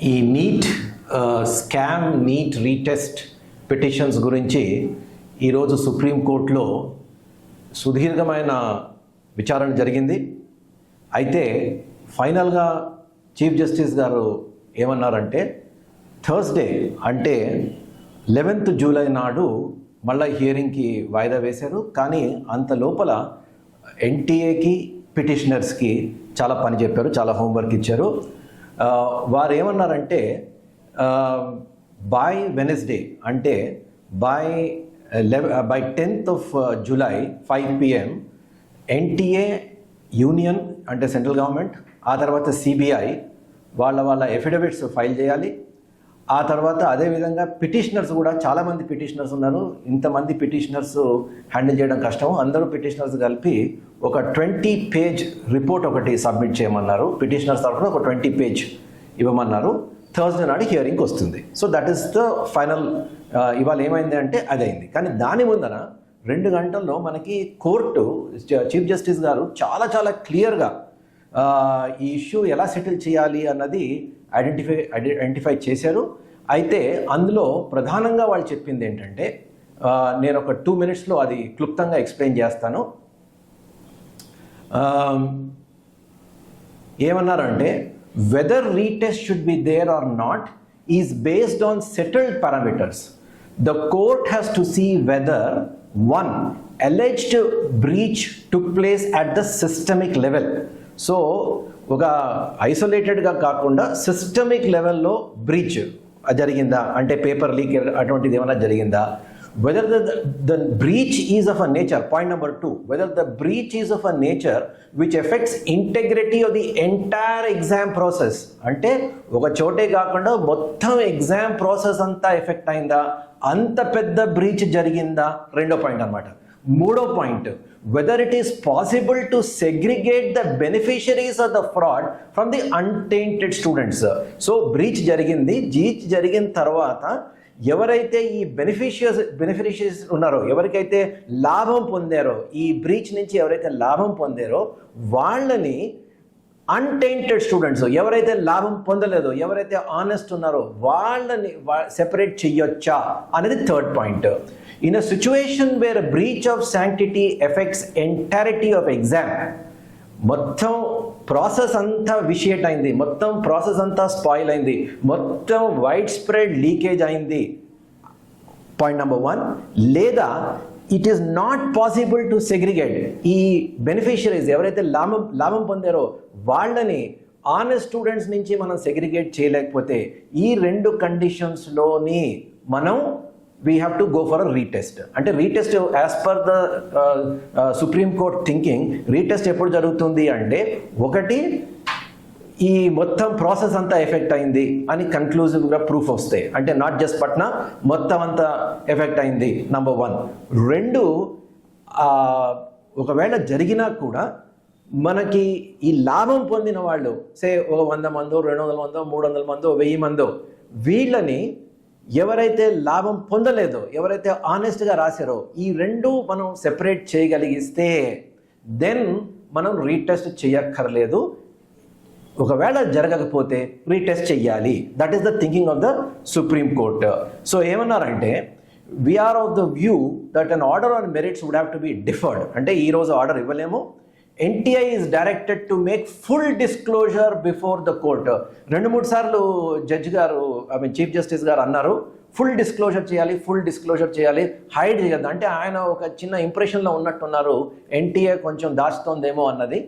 ఈ NEET scam NEET retest petitions గురించి ఈరోజు సుప్రీంకోర్టులో సుదీర్ఘమైన విచారణ జరిగింది. అయితే ఫైనల్గా చీఫ్ జస్టిస్ గారు ఏమన్నారంటే థర్స్డే అంటే 11th జూలై నాడు మళ్ళీ హియరింగ్కి వాయిదా వేశారు. కానీ అంత లోపల ఎన్టీఏకి పిటిషనర్స్కి చాలా పని చెప్పారు, చాలా హోంవర్క్ ఇచ్చారు. వారు ఏమన్నారంటే బై వెనస్డే అంటే by 10th July 5 PM NTA union అంటే సెంట్రల్ గవర్నమెంట్, ఆ తర్వాత సిబిఐ వాళ్ళ ఎఫిడవిట్స్ ఫైల్ చేయాలి. ఆ తర్వాత అదేవిధంగా పిటిషనర్స్ కూడా చాలామంది పిటిషనర్స్ ఉన్నారు. ఇంతమంది పిటిషనర్స్ హ్యాండిల్ చేయడం కష్టం. అందరూ పిటిషనర్స్ కలిపి ఒక 20 పేజ్ రిపోర్ట్ ఒకటి సబ్మిట్ చేయమన్నారు. పిటిషనర్స్ తరఫున ఒక 20 పేజ్ ఇవ్వమన్నారు. థర్స్డే నాడు హియరింగ్కి వస్తుంది. So that is the final. ఇవాళ ఏమైంది అంటే అదైంది. కానీ దాని ముందర 2 గంటల్లో మనకి కోర్టు చీఫ్ జస్టిస్ గారు చాలా క్లియర్గా ఈ ఇష్యూ ఎలా సెటిల్ చేయాలి అన్నది ఐడెంటిఫై చేశారు. అయితే అందులో ప్రధానంగా వాళ్ళు చెప్పింది ఏంటంటే నేను ఒక 2 minutesలో అది క్లుప్తంగా ఎక్స్ప్లెయిన్ చేస్తాను. ఏమన్నారంటే whether retest should be there or not is based on settled parameters. The court has to see whether one alleged breach took place at the systemic level. So ఒక ఐసోలేటెడ్గా కాకుండా సిస్టమిక్ లెవెల్లో బ్రీచ్ జరిగిందా అంటే paper leak అటువంటిది ఏమైనా జరిగిందా, whether the breach is of a nature, point number 2, whether the breach is of a nature which affects integrity of the entire exam process, అంటే ఒక చోటే కాకుండా మొత్తం ఎగ్జామ్ ప్రాసెస్ అంతా ఎఫెక్ట్ అయిందా, అంత పెద్ద బ్రీచ్ జరిగిందా, రెండో పాయింట్ అన్నమాట. మూడో point, whether it is possible to segregate the beneficiaries of the fraud from the untainted students. So breach జరిగిన తర్వాత ఎవరైతే ఈ బెనిఫిషియరీస్ ఉన్నారో, ఎవరికైతే లాభం పొందారో, ఈ బ్రీచ్ నుంచి ఎవరైతే లాభం పొందారో వాళ్ళని అన్టెయింటెడ్ స్టూడెంట్స్, ఎవరైతే లాభం పొందలేదో, ఎవరైతే ఆనెస్ట్ ఉన్నారో వాళ్ళని సెపరేట్ చెయ్యొచ్చా అనేది third point. In a situation where a breach of sanctity affects entirety of exam, మొత్తం ప్రాసెస్ అంతా విషియేట్ అయింది, మొత్తం ప్రాసెస్ అంతా స్పాయిల్ అయింది, మొత్తం వైడ్ స్ప్రెడ్ లీకేజ్ అయింది, పాయింట్ నెంబర్ 1. లేదా it is not possible to segregate, ఈ బెనిఫిషియరీస్ ఎవరైతే లాభం పొందారో వాళ్ళని ఆనెస్ట్ స్టూడెంట్స్ నుంచి మనం సెగ్రిగేట్ చేయలేకపోతే ఈ 2 కండిషన్స్లోని మనం we have to go for a retest. అంటే retest as per the Supreme court thinking, retest ఎప్పుడు జరుగుతుంది అంటే ఒకటి ఈ మొత్తం ప్రాసెస్ అంతా ఎఫెక్ట్ అయింది అని కన్క్లూజివ్గా ప్రూఫ్ వస్తాయి, అంటే నాట్ జస్ట్ పట్నా మొత్తం అంతా ఎఫెక్ట్ అయింది, నంబర్ 1. 2, ఒకవేళ జరిగినా కూడా మనకి ఈ లాభం పొందిన వాళ్ళు ఒక 100 మందో 200 మందో 300 మందో 1000 మందో వీళ్ళని ఎవరైతే లాభం పొందలేదో, ఎవరైతే ఆనెస్ట్గా రాశారో ఈ 2 మనం సెపరేట్ చేయగలిగిస్తే దెన్ మనం రీటెస్ట్ చేయక్కర్లేదు. ఒకవేళ జరగకపోతే రీటెస్ట్ చెయ్యాలి. That is the thinking of the Supreme Court. So ఏమన్నారంటే we are of the view that an order on merits would have to be deferred. అంటే ఈరోజు ఆర్డర్ ఇవ్వలేము. NTA is directed to make full disclosure before the court. 2-3 సార్లు judge గారు chief justice గారు అన్నారు full disclosure చేయాలి, hide చేయద్దు. అంటే ఆయన ఒక చిన్న ఇంప్రెషన్లో ఉన్నట్టున్నారు, ఎన్టీఏ కొంచెం దాచుతోందేమో అన్నది.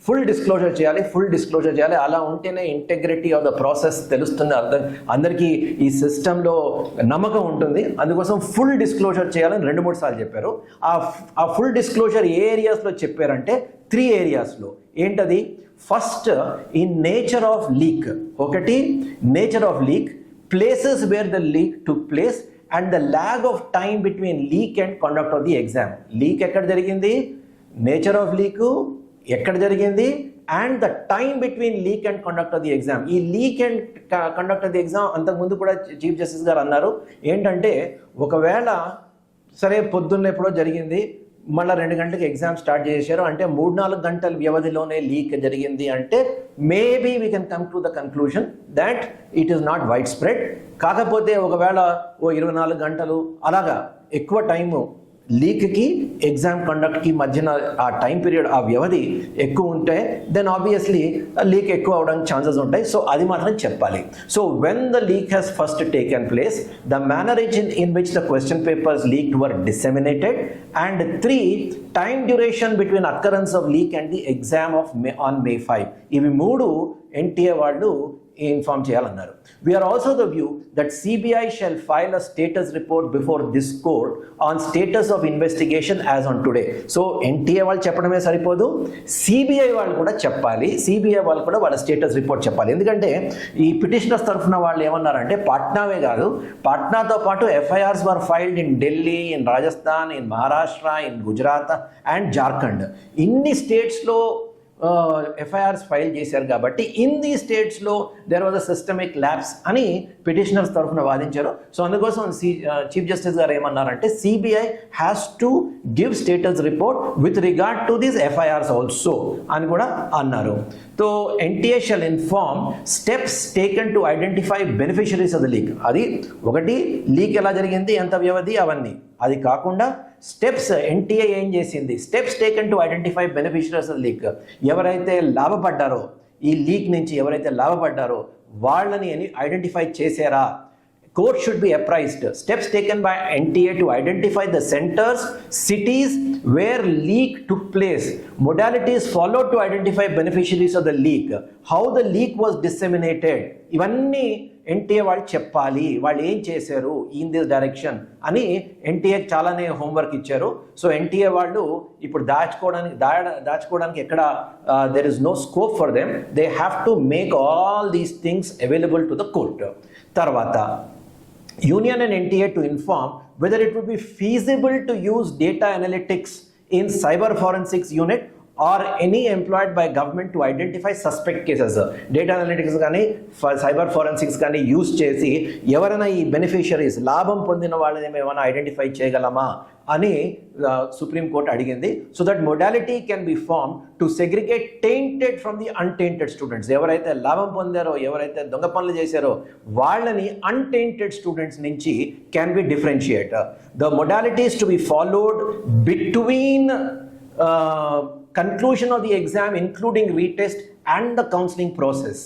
ఫుల్ డిస్క్లోజర్ చేయాలి, అలా ఉంటేనే ఇంటెగ్రిటీ ఆఫ్ ద ప్రాసెస్ తెలుస్తుంది, అందరికీ ఈ సిస్టంలో నమ్మకం ఉంటుంది. అందుకోసం ఫుల్ డిస్క్లోజర్ చేయాలని 2-3 సార్లు చెప్పారు. ఆ ఫుల్ డిస్క్లోజర్ ఏ ఏరియాస్లో చెప్పారంటే 3 ఏరియాస్లో. ఏంటది? First, in nature of leak. ఒకటి nature of leak, places where the leak took place and the lag of time between leak and conduct of the exam. Leak ఎక్కడ జరిగింది, నేచర్ ఆఫ్ లీక్ ఎక్కడ జరిగింది, and the time between leak and conduct of the exam. ఈ leak and conduct of the exam అంతకుముందు కూడా chief justice గారు అన్నారు ఏంటంటే ఒకవేళ సరే పొద్దున్న ఎప్పుడో జరిగింది, మళ్ళీ 2 గంటలకు ఎగ్జామ్ స్టార్ట్ చేశారు అంటే 3-4 గంటల వ్యవధిలోనే లీక్ జరిగింది అంటే maybe we can come to the conclusion that it is not wide spread. కాకపోతే ఒకవేళ 24 గంటలు అలాగా ఎక్కువ టైము లీక్కి ఎగ్జామ్ కండక్ట్కి మధ్యన ఆ టైం పీరియడ్ ఆ వ్యవధి ఎక్కువ ఉంటే దెన్ ఆబ్వియస్లీ లీక్ ఎక్కువ అవడానికి ఛాన్సెస్ ఉంటాయి. సో అది మాత్రం చెప్పాలి. So when the leak has first taken place, the manner in which the question papers leaked were డిసెమినేటెడ్, and 3 time duration between occurrence of leak and the exam on May 5. ఇవి 3 NTA వాళ్ళు inform చేయాలన్నారు. We are also the view that CBI shall file a status report before this court on status of investigation as on today. So NTA వాళ్ళు చెప్పడమే సరిపోదు, CBI వాళ్ళు కూడా చెప్పాలి. CBI వాళ్ళు కూడా వాళ్ళ స్టేటస్ రిపోర్ట్ చెప్పాలి. ఎందుకంటే ఈ పిటిషనర్స్ తరఫున వాళ్ళు ఏమన్నారంటే పాట్నావే కాదు, పాట్నాతో పాటు FIRs were filed in Delhi, in Rajasthan, in Maharashtra, in Gujarat and Jharkhand. ఇన్ని స్టేట్స్లో FIRs ఫైల్ చేశారు కాబట్టి ఇన్ ది స్టేట్స్లో there was a systemic labs అని పిటిషనర్స్ తరఫున వాదించారు. సో అందుకోసం చీఫ్ జస్టిస్ గారు ఏమన్నారంటే CBI has to give status report with regard to these FIRs also అని కూడా అన్నారు. So NTA shall inform steps taken to identify beneficiaries of the leak. అది ఒకటి లీక్ ఎలా జరిగింది, ఎంత వ్యవధి, అవన్నీ. అది కాకుండా స్టెప్స్ NTA ఏం చేసింది, steps taken to identify beneficiaries of leak. ఎవరైతే లాభపడ్డారో, ఈ లీక్ నుంచి ఎవరైతే లాభపడ్డారో వాళ్ళని ఐడెంటిఫై చేశారా. Court should be apprised. Steps taken by NTA to identify the centers, cities where leak took place, modalities followed to identify beneficiaries of the leak, how the leak was disseminated. ఇవన్నీ NTA వాళ్ళు చెప్పాలి, వాళ్ళు ఏం చేశారు in this direction అని NTA చాలానే homework ఇచ్చారు. So NTA వాళ్ళు ఇప్పుడు దాచుకోవడానికి ఎక్కడ there is no scope for them. They have to make all these things available to the court. తర్వాత Union and NTA to inform whether it would be feasible to use data analytics in cyber forensics unit or any employed by government to identify suspect cases. Data analytics కానీ cyber forensics కానీ use చేసి ఎవరైనా ఈ beneficiaries లాభం పొందిన వాళ్ళని ఏమైనా identify చేయగలమా అని సుప్రీంకోర్టు అడిగింది. So that modality can be form to segregate tainted from the untainted students. ఎవరైతే లాభం పొందారో, ఎవరైతే దొంగ పనులు చేశారో వాళ్ళని అన్టెయింటెడ్ స్టూడెంట్స్ నుంచి can be differentiate. The modalities to be followed between conclusion of the exam including retest and the counseling process.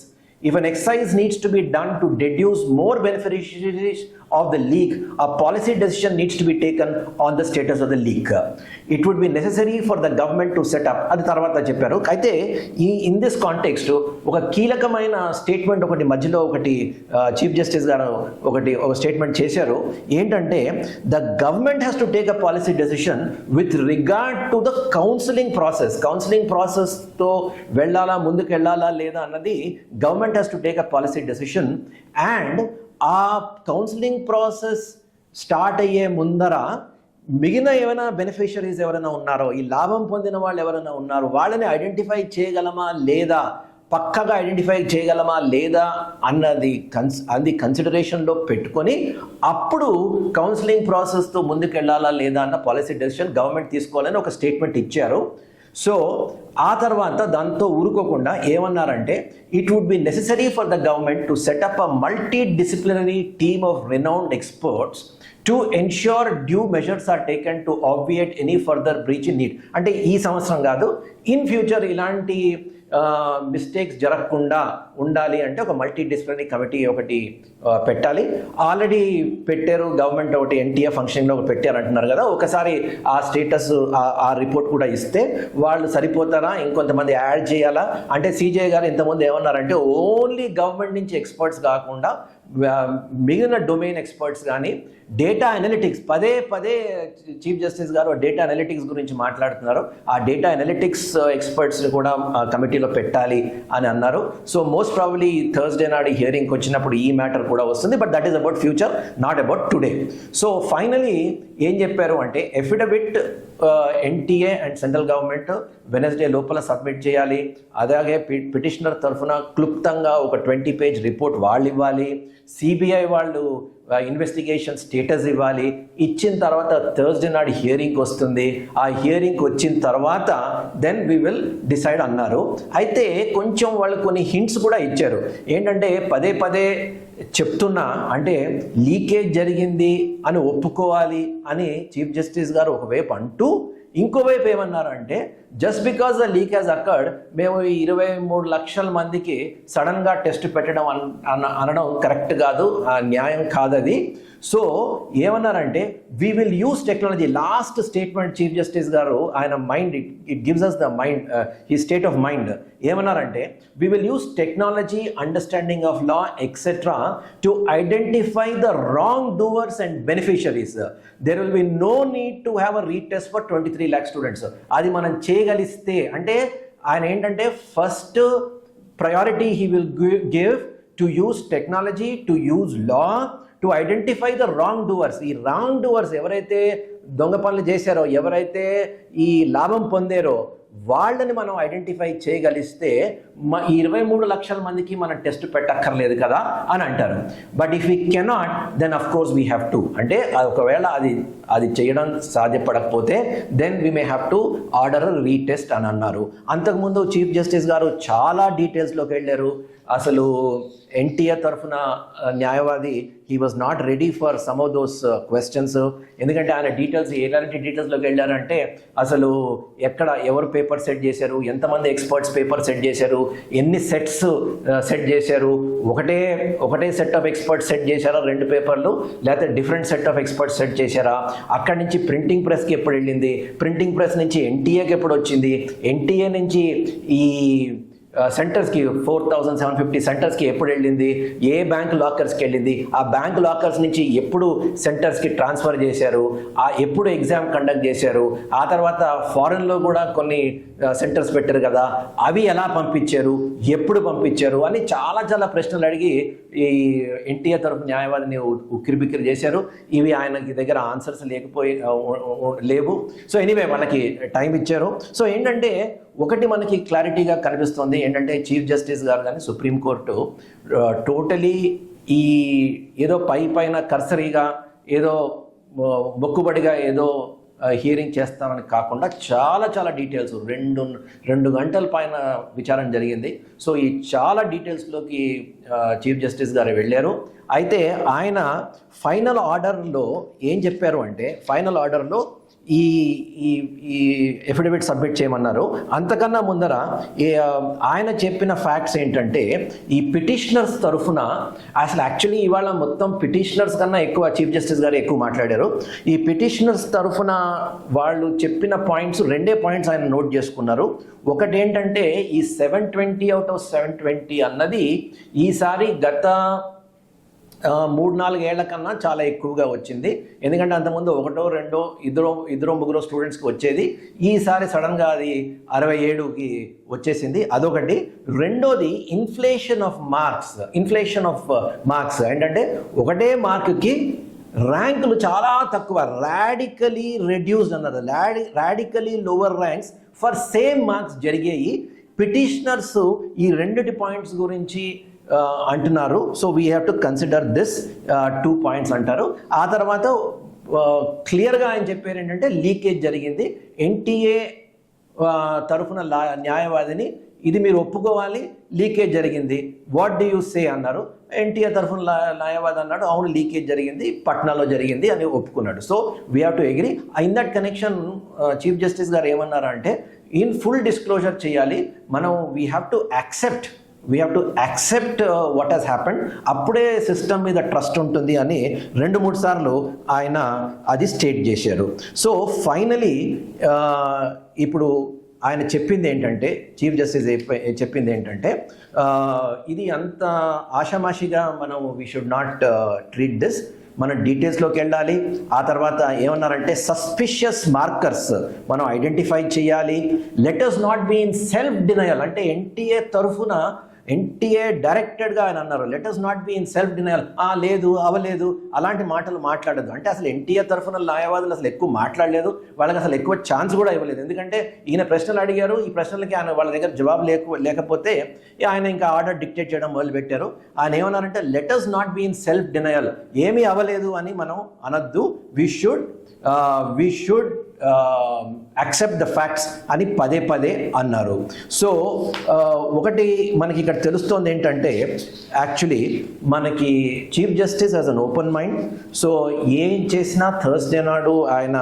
If an exercise needs to be done to deduce more beneficiaries of the leak, a policy decision needs to be taken on the status of the leak. It would be necessary for the government to set up. అది తర్వాత చెప్పారు. అయితే in this context ఒక కీలకమైన statement ఒకటి మధ్యలో ఒకటి chief justice గారు ఒక స్టేట్మెంట్ చేశారు. ఏంటంటే the government has to take a policy decision with regard to the counselling process. Counselling ప్రాసెస్తో వెళ్ళాలా, ముందుకు వెళ్ళాలా లేదా అన్నది government has to take a policy decision. And ఆ కౌన్సిలింగ్ ప్రాసెస్ స్టార్ట్ అయ్యే ముందర మిగిలిన ఏమైనా బెనిఫిషరీస్ ఎవరైనా ఉన్నారో, ఈ లాభం పొందిన వాళ్ళు ఎవరైనా ఉన్నారో వాళ్ళని ఐడెంటిఫై చేయగలమా లేదా, పక్కగా ఐడెంటిఫై చేయగలమా లేదా అన్నది కన్సిడరేషన్లో పెట్టుకొని అప్పుడు కౌన్సిలింగ్ ప్రాసెస్తో ముందుకు వెళ్ళాలా లేదా అన్న పాలసీ డెసిషన్ గవర్నమెంట్ తీసుకోవాలని ఒక స్టేట్మెంట్ ఇచ్చారు. సో ఆ తర్వాత దాంతో ఊరుకోకుండా ఏమన్నారంటే it would be necessary for the government to set up a multidisciplinary team of renowned experts to ensure due measures are taken to obviate any further breach in need. అంటే ఈ సంవత్సరం కాదు, ఇన్ ఫ్యూచర్ ఇలాంటి mistakes జరగకుండా ఉండాలి అంటే ఒక multidisciplinary committee ఒకటి పెట్టాలి. ఆల్రెడీ పెట్టారు గవర్నమెంట్, ఒకటి NTA ఫంక్షన్లో ఒకటి పెట్టారు అంటున్నారు కదా. ఒకసారి ఆ స్టేటస్ ఆ రిపోర్ట్ కూడా ఇస్తే వాళ్ళు సరిపోతారా, ఇంకొంతమంది యాడ్ చేయాలా అంటే CJI గారు ఇంతకుముందు ఏమన్నారంటే ఓన్లీ గవర్నమెంట్ నుంచి ఎక్స్పర్ట్స్ కాకుండా మిగిలిన డొమైన్ ఎక్స్పర్ట్స్ కానీ డేటా అనలిటిక్స్, పదే చీఫ్ జస్టిస్ గారు డేటా అనలిటిక్స్ గురించి మాట్లాడుతున్నారు. ఆ డేటా అనలిటిక్స్ ఎక్స్పర్ట్స్ని కూడా కమిటీలో పెట్టాలి అని అన్నారు. సో మోస్ట్ ప్రాబబ్లీ థర్స్డే నాడు హియరింగ్కి వచ్చినప్పుడు ఈ మ్యాటర్ కూడా వస్తుంది. But that is about future, not about today. So finally ఏం చెప్పారు అంటే affidavit NTA and central government Wednesday లోపల సబ్మిట్ చేయాలి. అలాగే పిటిషనర్ తరఫున క్లుప్తంగా ఒక 20 పేజ్ రిపోర్ట్ వాళ్ళు ఇవ్వాలి. సిబిఐ వాళ్ళు ఇన్వెస్టిగేషన్ స్టేటస్ ఇవ్వాలి. ఇచ్చిన తర్వాత థర్స్డే నాడు హియరింగ్ వస్తుంది. ఆ హియరింగ్ వచ్చిన తర్వాత దెన్ వి విల్ డిసైడ్ అన్నారు. అయితే కొంచెం వాళ్ళు కొన్ని హింట్స్ కూడా ఇచ్చారు. ఏంటంటే పదే పదే చెప్తున్నా, అంటే లీకేజ్ జరిగింది అని ఒప్పుకోవాలి అని చీఫ్ జస్టిస్ గారు ఒకవైపు అంటూ, ఇంకోవైపు ఏమన్నారంటే just because the leak has occurred మేము 23 లక్షల మందికి సడన్గా టెస్ట్ పెట్టడం అనడం కరెక్ట్ కాదు, న్యాయం కాదది. సో ఏమన్నారంటే we will use technology. Last statement chief justice గారు ఆయన mind, it gives us the mind, he state of mind. ఏమన్నారంటే we will use technology, understanding of law etcetera to identify the wrongdoers and beneficiaries. There will be no need to have a retest for 23 lakh students. అది మనం చేయగలిస్తే, అంటే ఆయన ఏంటంటే first priority he will give to use technology, to use law, to identify the wrong doers. ఈ wrong doers ఎవరైతే దొంగ పనులు చేశారో, ఎవరైతే ఈ లాభం పొందారో వాళ్ళని మనం ఐడెంటిఫై చేయగలిస్తే ఈ 23 లక్షల మందికి మనం టెస్ట్ పెట్టక్కర్లేదు కదా అని అంటారు. But if we cannot then of course we have to, అంటే ఒకవేళ అది చేయడం సాధ్యపడకపోతే then we may have to order retest అని అన్నారు. అంతకుముందు చీఫ్ జస్టిస్ గారు చాలా డీటెయిల్స్లోకి వెళ్ళారు. అసలు ఎన్టీఆర్ తరఫున న్యాయవాది he was not ready for some of those questions. ఎందుకంటే ఆయన డీటెయిల్స్ ఎలాంటి డీటెయిల్స్లోకి వెళ్ళారంటే అసలు ఎక్కడ ఎవరు పేపర్ సెట్ చేశారు, ఎంతమంది ఎక్స్పర్ట్స్ పేపర్ సెట్ చేశారు, ఎన్ని సెట్స్ సెట్ చేశారు, ఒకటే సెట్ ఆఫ్ ఎక్స్పర్ట్స్ సెట్ చేశారా 2 పేపర్లు, లేకపోతే different set of experts set చేశారా, అక్కడి నుంచి ప్రింటింగ్ ప్రెస్కి ఎప్పుడు వెళ్ళింది, ప్రింటింగ్ ప్రెస్ నుంచి ఎన్టీఏకి ఎప్పుడు వచ్చింది, ఎన్టీఏ నుంచి ఈ సెంటర్స్కి 4750 సెంటర్స్కి ఎప్పుడు వెళ్ళింది, ఏ బ్యాంక్ లాకర్స్కి వెళ్ళింది, ఆ బ్యాంక్ లాకర్స్ నుంచి ఎప్పుడు సెంటర్స్కి ట్రాన్స్ఫర్ చేశారు, ఎప్పుడు ఎగ్జామ్ కండక్ట్ చేశారు, ఆ తర్వాత ఫారెన్లో కూడా కొన్ని సెంటర్స్ పెట్టారు కదా, అవి ఎలా పంపించారు, ఎప్పుడు పంపించారు అని చాలా చాలా ప్రశ్నలు అడిగి ఈ ఎన్టీఆర్ తరఫు న్యాయవాదిని ఉక్కిరిబిక్కిరి చేశారు. ఇవి ఆయనకి దగ్గర ఆన్సర్స్ లేవు. సో ఎనీవే మనకి టైం ఇచ్చారు. సో ఏంటంటే ఒకటి మనకి క్లారిటీగా కనిపిస్తుంది ఏంటంటే చీఫ్ జస్టిస్ గారు కానీ సుప్రీంకోర్టు టోటలీ ఈ ఏదో పైన కర్సరీగా ఏదో మొక్కుబడిగా ఏదో హియరింగ్ చేస్తామని కాకుండా చాలా చాలా డీటెయిల్స్ 2 గంటల పైన విచారణ జరిగింది. సో ఈ చాలా డీటెయిల్స్లోకి చీఫ్ జస్టిస్ గారు వెళ్ళారు. అయితే ఆయన ఫైనల్ ఆర్డర్లో ఏం చెప్పారు అంటే ఫైనల్ ఆర్డర్లో ఈ ఎఫిడవిట్ సబ్మిట్ చేయమన్నారు. అంతకన్నా ముందర ఆయన చెప్పిన ఫ్యాక్ట్స్ ఏంటంటే ఈ పిటిషనర్స్ తరఫున అసలు యాక్చువల్లీ ఇవాళ మొత్తం పిటిషనర్స్ కన్నా ఎక్కువ చీఫ్ జస్టిస్ గారు ఎక్కువ మాట్లాడారు. ఈ పిటిషనర్స్ తరఫున వాళ్ళు చెప్పిన పాయింట్స్ 2 పాయింట్స్ ఆయన నోట్ చేసుకున్నారు. ఒకటి ఏంటంటే ఈ 720 out of 720 అన్నది ఈసారి గత 3-4 ఏళ్ల కన్నా చాలా ఎక్కువగా వచ్చింది. ఎందుకంటే అంతకుముందు 1-2 ఇద్దరు ముగ్గురు స్టూడెంట్స్కి వచ్చేది, ఈసారి సడన్గా అది 67కి వచ్చేసింది. అదొకటి. రెండోది ఇన్ఫ్లేషన్ ఆఫ్ మార్క్స్ ఏంటంటే ఒకటే మార్కుకి ర్యాంకులు చాలా తక్కువ, రాడికలీ రెడ్యూస్డ్ అన్నారు, radically lower ranks for same marks జరిగాయి. పిటిషనర్స్ ఈ 2 పాయింట్స్ గురించి అంటున్నారు. So we have to consider this 2 points అంటారు. ఆ తర్వాత క్లియర్గా ఆయన చెప్పారు ఏంటంటే లీకేజ్ జరిగింది. ఎన్టీఏ తరఫున న్యాయవాదిని ఇది మీరు ఒప్పుకోవాలి, లీకేజ్ జరిగింది, వాట్ డూ యూ సే అన్నారు. ఎన్టీఏ తరఫున న్యాయవాది అన్నాడు అవును లీకేజ్ జరిగింది, పట్నాలో జరిగింది అని ఒప్పుకున్నాడు. So we have to agree. In that connection chief justice గారు ఏమన్నారు అంటే ఇన్ ఫుల్ డిస్క్లోజర్ చేయాలి మనం. We have to accept what has happened. అప్పుడే సిస్టమ్ మీద ట్రస్ట్ ఉంటుంది అని 2-3 సార్లు ఆయన అది స్టేట్ చేశారు. సో ఫైనలీ ఇప్పుడు ఆయన చెప్పింది ఏంటంటే చీఫ్ జస్టిస్ చెప్పింది ఏంటంటే ఇది అంత ఆషామాషిగా మనం we should not treat this, మనం డీటెయిల్స్లోకి వెళ్ళాలి. ఆ తర్వాత ఏమన్నారంటే సస్పిషియస్ మార్కర్స్ మనం ఐడెంటిఫై చేయాలి. Let us not be in self denial. అంటే ఎన్టీఏ తరఫున ఎన్టీఏ డైరెక్టెడ్గా ఆయన అన్నారు, let us not be in self denial. లేదు అవలేదు అలాంటి మాటలు మాట్లాడదు అంటే అసలు ఎన్టీఏ తరఫున న్యాయవాదులు అసలు ఎక్కువ మాట్లాడలేదు, వాళ్ళకి అసలు ఎక్కువ ఛాన్స్ కూడా ఇవ్వలేదు. ఎందుకంటే ఈయన ప్రశ్నలు అడిగారు, ఈ ప్రశ్నలకి ఆయన వాళ్ళ దగ్గర జవాబు లేకపోతే ఆయన ఇంకా ఆర్డర్ డిక్టేట్ చేయడం మొదలుపెట్టారు. ఆయన ఏమన్నారంటే let us not be in self denial, ఏమీ అవ్వలేదు అని మనం అనద్దు, we should accept the facts అని పదే పదే అన్నారు. సో ఒకటి మనకి ఇక్కడ తెలుస్తోంది ఏంటంటే యాక్చువల్లీ మనకి chief justice as an open mind. So ఏం చేసినా థర్స్డే నాడు ఆయన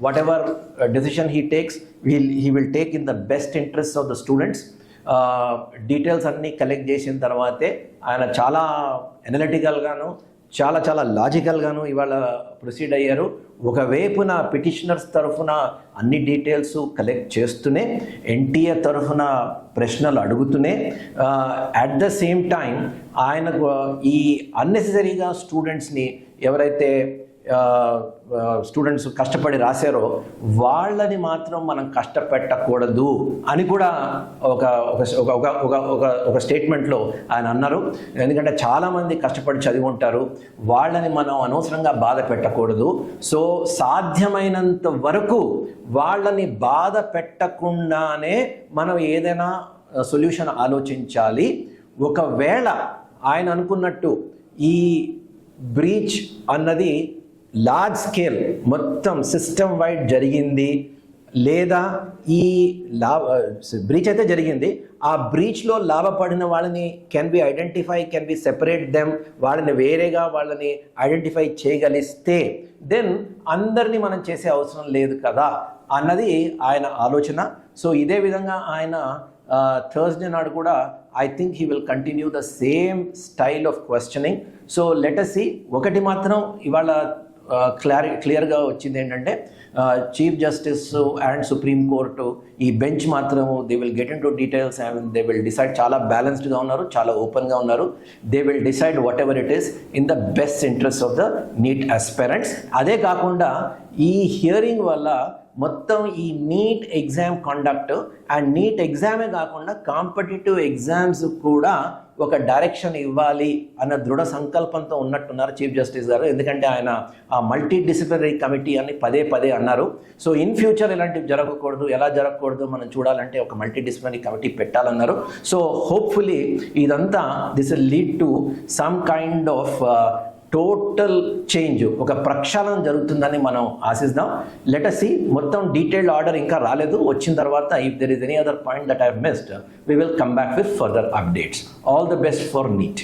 what ever decision he takes he will take in the best interest of the students. Details అన్నీ కలెక్ట్ చేసిన తర్వాతే ఆయన చాలా ఎనలిటికల్గాను చాలా లాజికల్గాను ఇవాళ ప్రొసీడ్ అయ్యారు. ఒకవైపున పిటిషనర్స్ తరఫున అన్ని డీటెయిల్స్ కలెక్ట్ చేస్తూనే ఎన్టీఏ తరఫున ప్రశ్నలు అడుగుతూనే అట్ ద సేమ్ టైం ఆయనకు ఈ అన్నెసెసరీగా స్టూడెంట్స్ని ఎవరైతే స్టూడెంట్స్ కష్టపడి రాశారో వాళ్ళని మాత్రం మనం కష్టపెట్టకూడదు అని కూడా ఒక స్టేట్మెంట్లో ఆయన అన్నారు. ఎందుకంటే చాలామంది కష్టపడి చదివి ఉంటారు, వాళ్ళని మనం అనవసరంగా బాధ పెట్టకూడదు. సో సాధ్యమైనంత వరకు వాళ్ళని బాధ పెట్టకుండానే మనం ఏదైనా సొల్యూషన్ ఆలోచించాలి. ఒకవేళ ఆయన అనుకున్నట్టు ఈ బ్రీచ్ అన్నది లార్జ్ స్కేల్ మొత్తం సిస్టమ్ వైడ్ జరిగింది, లేదా ఈ బ్రీచ్ అయితే జరిగింది, ఆ బ్రీచ్లో లాభపడిన వాళ్ళని కెన్ బి సెపరేట్ దెమ్, వాళ్ళని వేరేగా వాళ్ళని ఐడెంటిఫై చేయగలిస్తే దెన్ అందరినీ మనం చేసే అవసరం లేదు కదా అన్నది ఆయన ఆలోచన. సో ఇదే విధంగా ఆయన థర్స్డే నాడు కూడా I think he will continue the same style of questioning. So let us see. ఒకటి మాత్రం ఇవాళ క్లియర్గా వచ్చింది ఏంటంటే chief justice and supreme court ఈ బెంచ్ మాత్రం they will get in to details and they will decide. చాలా బ్యాలెన్స్డ్గా ఉన్నారు, చాలా ఓపెన్గా ఉన్నారు. They will decide what ever it is in the best interest of the neat aspirants. అదే కాకుండా ఈ హియరింగ్ వల్ల మొత్తం ఈ neat exam conduct and NEET ఎగ్జామే కాకుండా కాంపిటేటివ్ ఎగ్జామ్స్ కూడా ఒక డైరెక్షన్ ఇవ్వాలి అన్న దృఢ సంకల్పంతో ఉన్నట్టున్నారు చీఫ్ జస్టిస్ గారు. ఎందుకంటే ఆయన ఆ మల్టీ డిసిప్లినరీ కమిటీ అని పదే పదే అన్నారు. సో ఇన్ ఫ్యూచర్ ఇలాంటివి జరగకూడదు, ఎలా జరగకూడదు మనం చూడాలంటే ఒక మల్టీ డిసిప్లినరీ కమిటీ పెట్టాలన్నారు. సో హోప్ఫుల్లీ ఇదంతా this will lead to some kind of total change, ఒక ప్రక్షాళన జరుగుతుందని మనం ఆశిద్దాం. Let us see. మొత్తం డీటెయిల్డ్ ఆర్డర్ ఇంకా రాలేదు, వచ్చిన తర్వాత if there is any other point that I have missed we will come back with further updates. All the best for NEET.